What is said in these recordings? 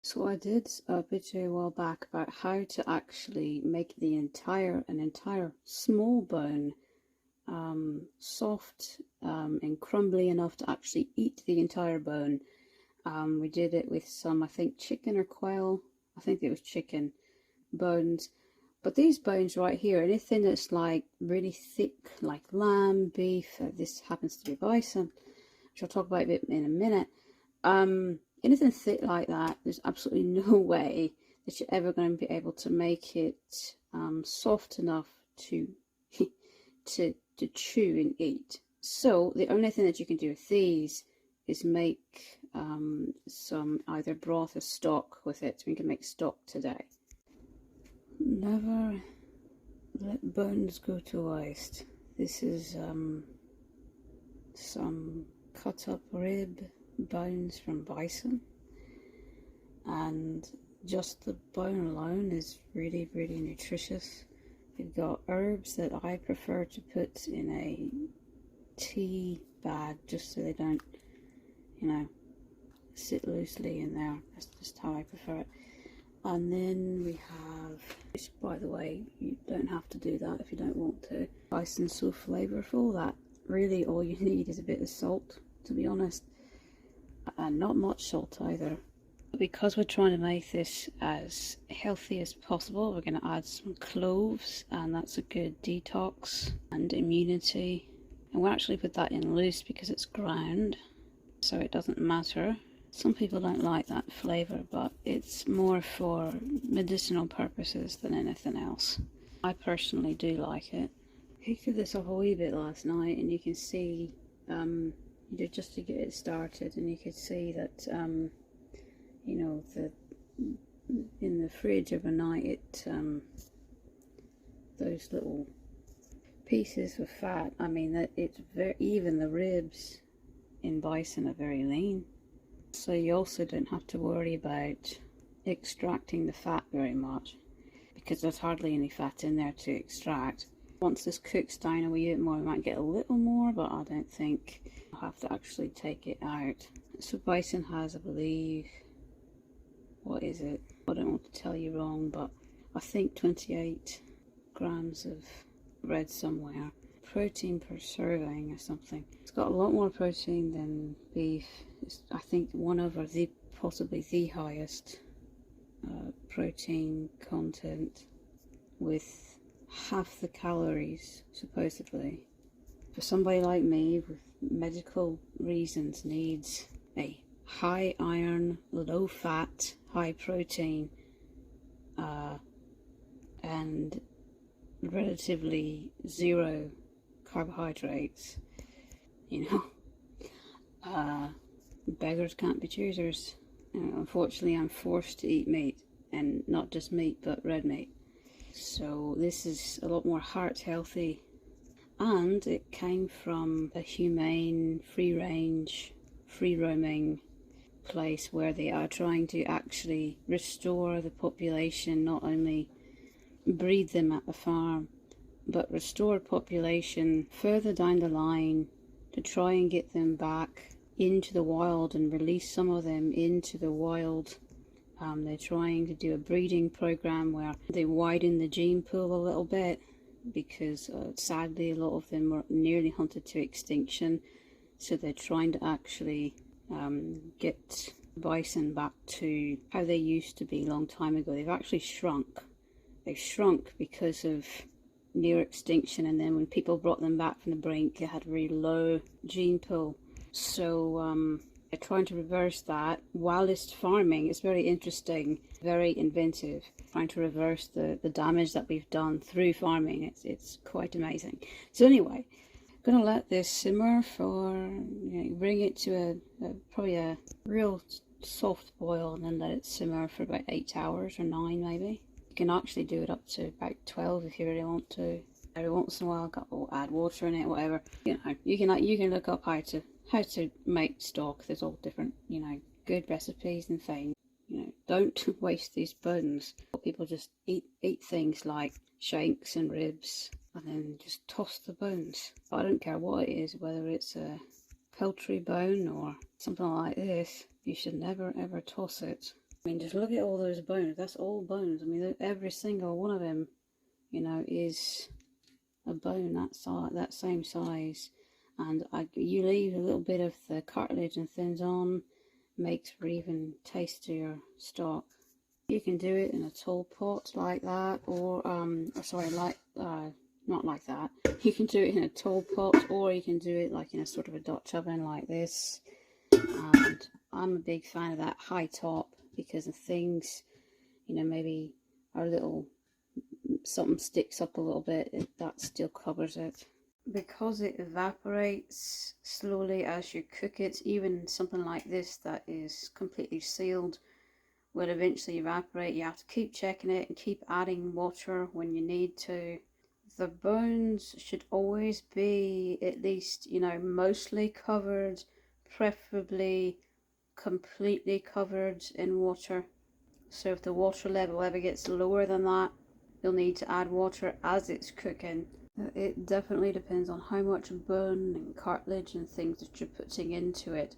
So I did a video a while back about how to actually make an entire small bone soft and crumbly enough to actually eat the entire bone. We did it with some, I think, chicken or quail. I think it was chicken bones. But these bones right here, anything that's like really thick, like lamb, beef, this happens to be bison, which I'll talk about a bit in a minute. Anything thick like that, there's absolutely no way that you're ever going to be able to make it soft enough to to chew and eat. So the only thing that you can do with these is make some either broth or stock with it. We can make stock today. Never let bones go to waste. This is some cut up rib bones from bison, and just the bone alone is really nutritious. We've got herbs that I prefer to put in a tea bag just so they don't, sit loosely in there. That's just how I prefer it. And then we have, which by the way, you don't have to do that if you don't want to. Bison's so flavorful that really all you need is a bit of salt, to be honest, and not much salt either. Because we're trying to make this as healthy as possible, we're going to add some cloves, and that's a good detox and immunity. And we'll actually put that in loose because it's ground, so it doesn't matter. Some people don't like that flavour, but it's more for medicinal purposes than anything else. I personally do like it. I heated this up a wee bit last night, and you can see, just to get it started, and you could see that, in the fridge overnight, those little pieces of fat, that it's very, even the ribs in bison are very lean. So you also don't have to worry about extracting the fat very much, because there's hardly any fat in there to extract. Once this cooks down a wee bit more, we might get a little more, but I don't think I'll have to actually take it out. So bison has, I believe, what is it? I don't want to tell you wrong, but I think 28 grams of read somewhere. Protein per serving or something. It's got a lot more protein than beef. It's, I think, possibly the highest protein content, with half the calories supposedly. For somebody like me with medical reasons, needs a high iron, low fat, high protein and relatively zero carbohydrates, beggars can't be choosers. Unfortunately, I'm forced to eat meat, and not just meat but red meat. So this is a lot more heart healthy, and it came from a humane, free range, free roaming place where they are trying to actually restore the population, not only breed them at the farm, but restore population further down the line to try and get them back into the wild and release some of them into the wild. They're trying to do a breeding program where they widen the gene pool a little bit, because sadly a lot of them were nearly hunted to extinction. So they're trying to actually get bison back to how they used to be a long time ago. They've actually shrunk. They've shrunk because of near extinction, and then when people brought them back from the brink, they had a really low gene pool. So they're trying to reverse that. Wildest farming is very interesting, very inventive, trying to reverse the damage that we've done through farming. It's quite amazing. So anyway, I'm gonna let this simmer for, bring it to probably a real soft boil, and then let it simmer for about 8 hours or 9 maybe. You can actually do it up to about 12 if you really want to. Every once in a while, add water in it, whatever. You can look up how to make stock. There's all different, good recipes and things. Don't waste these bones. People just eat things like shanks and ribs and then just toss the bones. I don't care what it is, whether it's a poultry bone or something like this. You should never ever toss it. I mean, just look at all those bones. That's all bones. I mean, every single one of them, you know, is a bone that size, that same size. And you leave a little bit of the cartilage and thins on, makes for even tastier stock. You can do it in a tall pot like that, or sorry, like not like that. You can do it in a tall pot, or you can do it like in a sort of a Dutch oven like this. And I'm a big fan of that high top, because if things, you know, maybe are a little, something sticks up a little bit, that still covers it. Because it evaporates slowly as you cook it, even something like this that is completely sealed will eventually evaporate. You have to keep checking it and keep adding water when you need to. The bones should always be at least, you know, mostly covered, preferably completely covered in water. So if the water level ever gets lower than that, you'll need to add water as it's cooking. It definitely depends on how much bone and cartilage and things that you're putting into it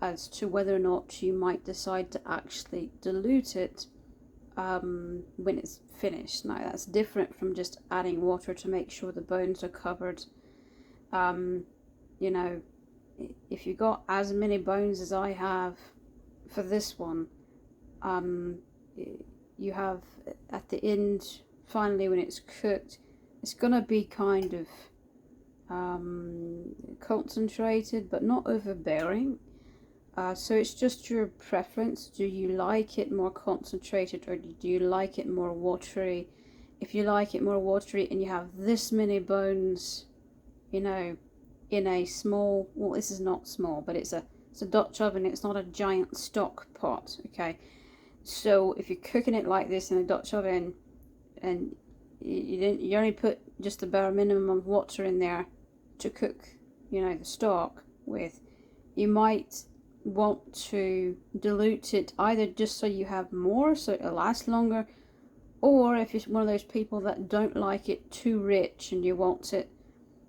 as to whether or not you might decide to actually dilute it when it's finished. Now that's different from just adding water to make sure the bones are covered. You know, if you got as many bones as I have for this one, you have at the end, finally when it's cooked, it's gonna be kind of concentrated but not overbearing. So it's just your preference. Do you like it more concentrated, or do you like it more watery? If you like it more watery and you have this many bones, you know, in a small, well, this is not small, but it's a Dutch oven. It's not a giant stock pot, okay? So if you're cooking it like this in a Dutch oven, and you only put just the bare minimum of water in there to cook, you know, the stock with, you might want to dilute it either just so you have more, so it'll last longer, or if you're one of those people that don't like it too rich and you want it,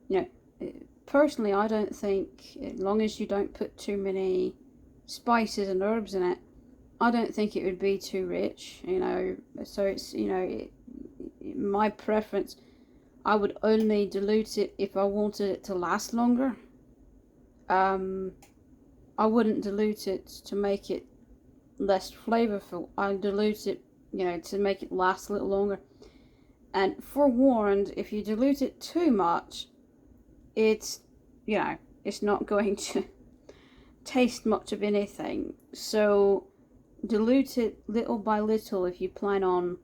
you know, personally I don't think, as long as you don't put too many spices and herbs in it, I don't think it would be too rich, you know. So it's, you know, my preference, I would only dilute it if I wanted it to last longer. I wouldn't dilute it to make it less flavorful. I dilute it, you know, to make it last a little longer. And forewarned, if you dilute it too much, it's, you know, it's not going to taste much of anything. So dilute it little by little. If you plan on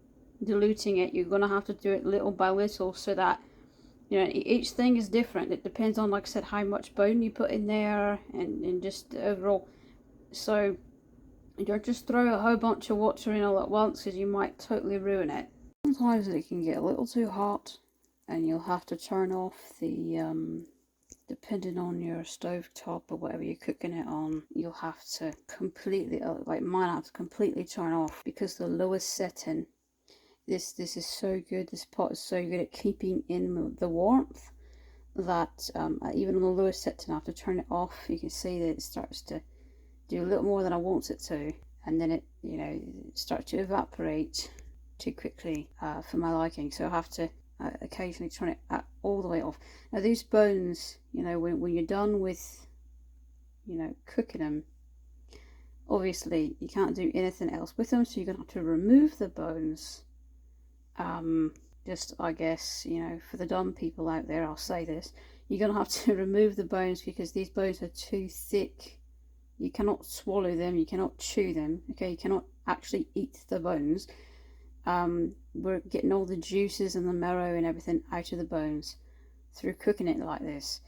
diluting it, you're going to have to do it little by little, so that, you know, each thing is different. It depends on, like I said, how much bone you put in there, and just overall. So don't just throw a whole bunch of water in all at once, because you might totally ruin it. Sometimes it can get a little too hot, and you'll have to turn off the depending on your stove top or whatever you're cooking it on, you'll have to completely, like mine, I have to completely turn off, because the lowest setting, this is so good, this pot is so good at keeping in the warmth, that even on the lowest setting I have to turn it off. You can see that it starts to do a little more than I want it to, and then it, you know, it starts to evaporate too quickly for my liking, so I have to occasionally turn it all the way off. Now these bones, you know, when you're done with, you know, cooking them, obviously you can't do anything else with them, so you're gonna have to remove the bones. Just, I guess, you know, for the dumb people out there, I'll say this, you're gonna have to remove the bones, because these bones are too thick. You cannot swallow them, you cannot chew them, okay? You cannot actually eat the bones. We're getting all the juices and the marrow and everything out of the bones through cooking it like this.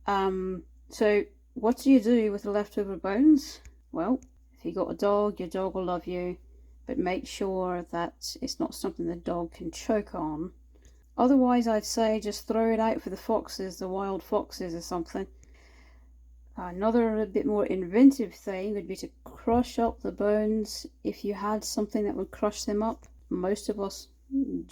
So what do you do with the leftover bones? Well, if you got a dog, your dog will love you, but make sure that it's not something the dog can choke on. Otherwise, I'd say just throw it out for the foxes, the wild foxes or something. Another bit more inventive thing would be to crush up the bones if you had something that would crush them up. Most of us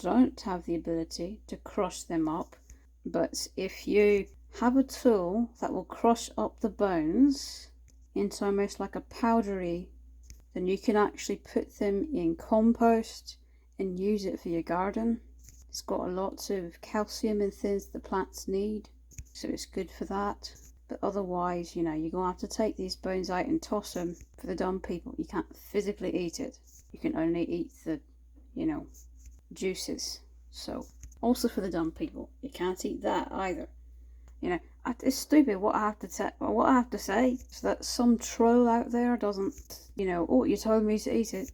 don't have the ability to crush them up, but if you have a tool that will crush up the bones into almost like a powdery then you can actually put them in compost and use it for your garden. It's got lots of calcium and things the plants need, so it's good for that. But otherwise, you know, you're going to have to take these bones out and toss them for the dumb people. You can't physically eat it. You can only eat the, you know, juices. So, also for the dumb people, you can't eat that either. You know, it's stupid what I have to say, so that some troll out there doesn't, you know, oh, you told me to eat it.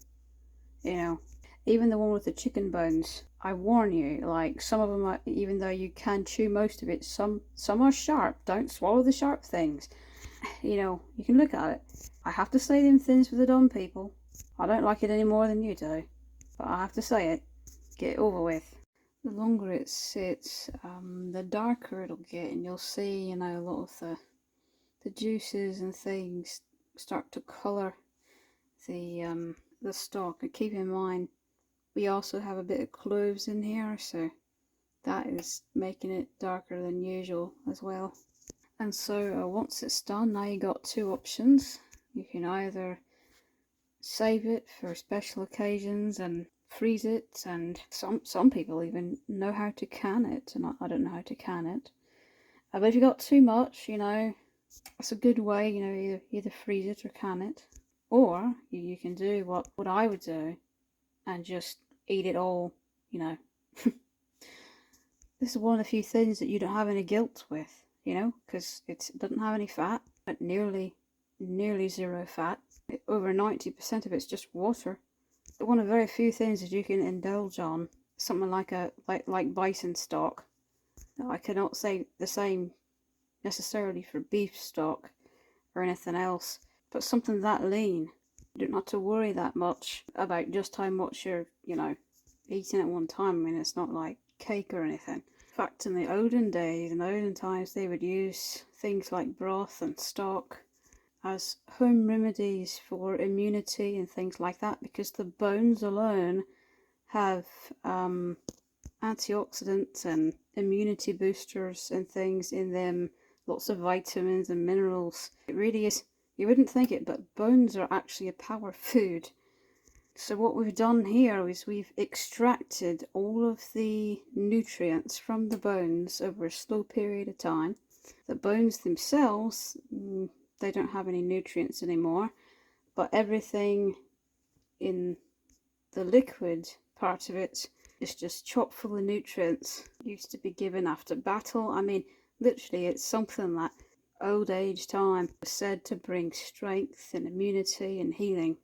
You know, even the one with the chicken bones, I warn you, like, some of them are, even though you can chew most of it, some are sharp. Don't swallow the sharp things. You know, you can look at it. I have to say them things for the dumb people. I don't like it any more than you do, but I have to say it. Get it over with. The longer it sits, the darker it'll get, and you'll see, you know, a lot of the juices and things start to colour the stock. And keep in mind, we also have a bit of cloves in here, so that is making it darker than usual as well. And so once it's done, now you got two options. You can either save it for special occasions and freeze it, and some people even know how to can it, and I don't know how to can it. But if you got too much, you know, that's a good way, you know, either freeze it or can it. Or you can do what I would do and just eat it all, you know. This is one of the few things that you don't have any guilt with, you know, because it doesn't have any fat, but nearly zero fat. Over 90% of it's just water. One of the very few things that you can indulge on, something like bison stock. Now, I cannot say the same necessarily for beef stock or anything else, but something that lean, you don't have to worry that much about just how much you're, you know, eating at one time. I mean, it's not like cake or anything. In fact, in the olden days, in the olden times, they would use things like broth and stock as home remedies for immunity and things like that, because the bones alone have antioxidants and immunity boosters and things in them, lots of vitamins and minerals. It really is, you wouldn't think it, but bones are actually a power food. So what we've done here is we've extracted all of the nutrients from the bones over a slow period of time. The bones themselves, they don't have any nutrients anymore, but everything in the liquid part of it is just chock full of nutrients. Used to be given after battle. I mean, literally, it's something that old age time was said to bring strength and immunity and healing.